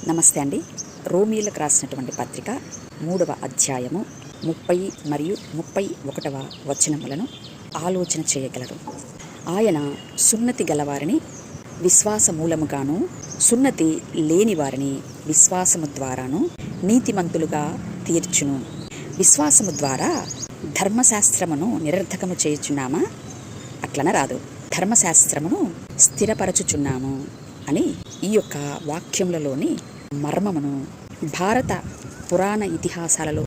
నమస్తే అండి. రోమీలకు రాసినటువంటి పత్రిక 3వ అధ్యాయము 30 మరియు 31వ వచనములను ఆలోచన చేయగలరు. ఆయన సున్నతి గలవారిని విశ్వాస మూలముగాను, సున్నతి లేని వారిని విశ్వాసము ద్వారాను నీతిమంతులుగా తీర్చును. విశ్వాసము ద్వారా ధర్మశాస్త్రమును నిరర్ధకము చేయుచున్నామా? అట్లన రాదు, ధర్మశాస్త్రమును స్థిరపరచుచున్నాము అని ఈ యొక్క వాక్యములలోని మర్మమును భారత పురాణ ఇతిహాసాలలో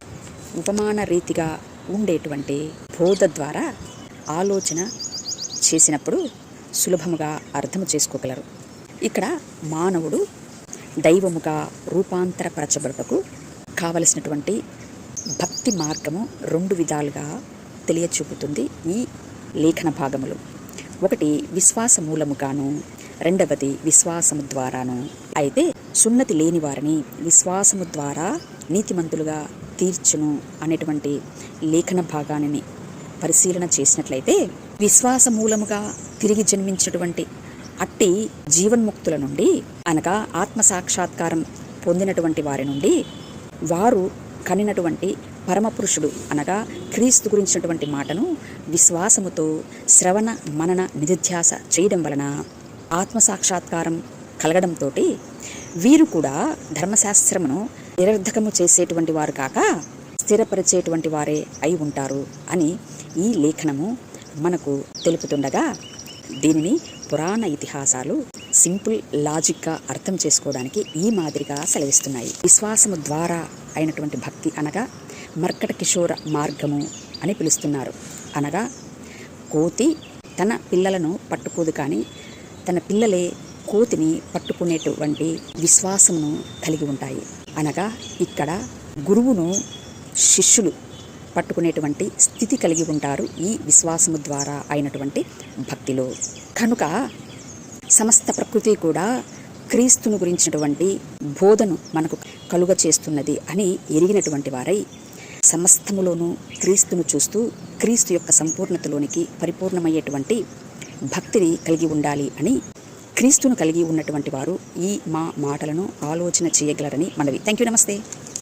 ఉపమాన రీతిగా ఉండేటువంటి బోధ ద్వారా ఆలోచన చేసినప్పుడు సులభముగా అర్థం చేసుకోగలరు. ఇక్కడ మానవుడు దైవముగా రూపాంతరపరచబడుటకు కావలసినటువంటి భక్తి మార్గము 2 విధాలుగా తెలియచూపుతుంది ఈ లేఖన భాగములు. ఒకటి విశ్వాస మూలముగాను, రెండవది విశ్వాసము ద్వారాను. అయితే సున్నతి లేని వారిని విశ్వాసము ద్వారా నీతిమంతులుగా తీర్చును అనేటువంటి లేఖన భాగాన్ని పరిశీలన చేసినట్లయితే, విశ్వాస మూలముగా తిరిగి జన్మించినటువంటి అట్టి జీవన్ముక్తుల నుండి, అనగా ఆత్మసాక్షాత్కారం పొందినటువంటి వారి నుండి, వారు కనినటువంటి పరమపురుషుడు అనగా క్రీస్తు గురించినటువంటి మాటను విశ్వాసముతో శ్రవణ మనన నిధిధ్యాస చేయడం వలన ఆత్మసాక్షాత్కారం కలగడంతో వీరు కూడా ధర్మశాస్త్రమును నిరర్ధకము చేసేటువంటి వారు కాక స్థిరపరిచేటువంటి వారే అయి ఉంటారు అని ఈ లేఖనము మనకు తెలుపుతుండగా, దీనిని పురాణ ఇతిహాసాలు సింపుల్ లాజిక్గా అర్థం చేసుకోవడానికి ఈ మాదిరిగా సెలవిస్తున్నాయి. విశ్వాసము ద్వారా అయినటువంటి భక్తి అనగా మర్కట కిషోర మార్గము అని పిలుస్తున్నారు. అనగా కోతి తన పిల్లలను పట్టుకోదు, కానీ తన పిల్లలే కోతిని పట్టుకునేటువంటి విశ్వాసమును కలిగి ఉంటాయి. అనగా ఇక్కడ గురువును శిష్యులు పట్టుకునేటువంటి స్థితి కలిగి ఉంటారు ఈ విశ్వాసము ద్వారా అయినటువంటి భక్తిలో. కనుక సమస్త ప్రకృతి కూడా క్రీస్తును గురించినటువంటి బోధను మనకు కలుగ చేస్తున్నది అని ఎరిగినటువంటి వారై, సమస్తములోనూ క్రీస్తును చూస్తూ క్రీస్తు యొక్క సంపూర్ణతలోనికి పరిపూర్ణమయ్యేటువంటి భక్తిని కలిగి ఉండాలి అని క్రీస్తును కలిగి ఉన్నటువంటి వారు ఈ మా మాటలను ఆలోచన చేయగలరని మనవి. Thank you. నమస్తే.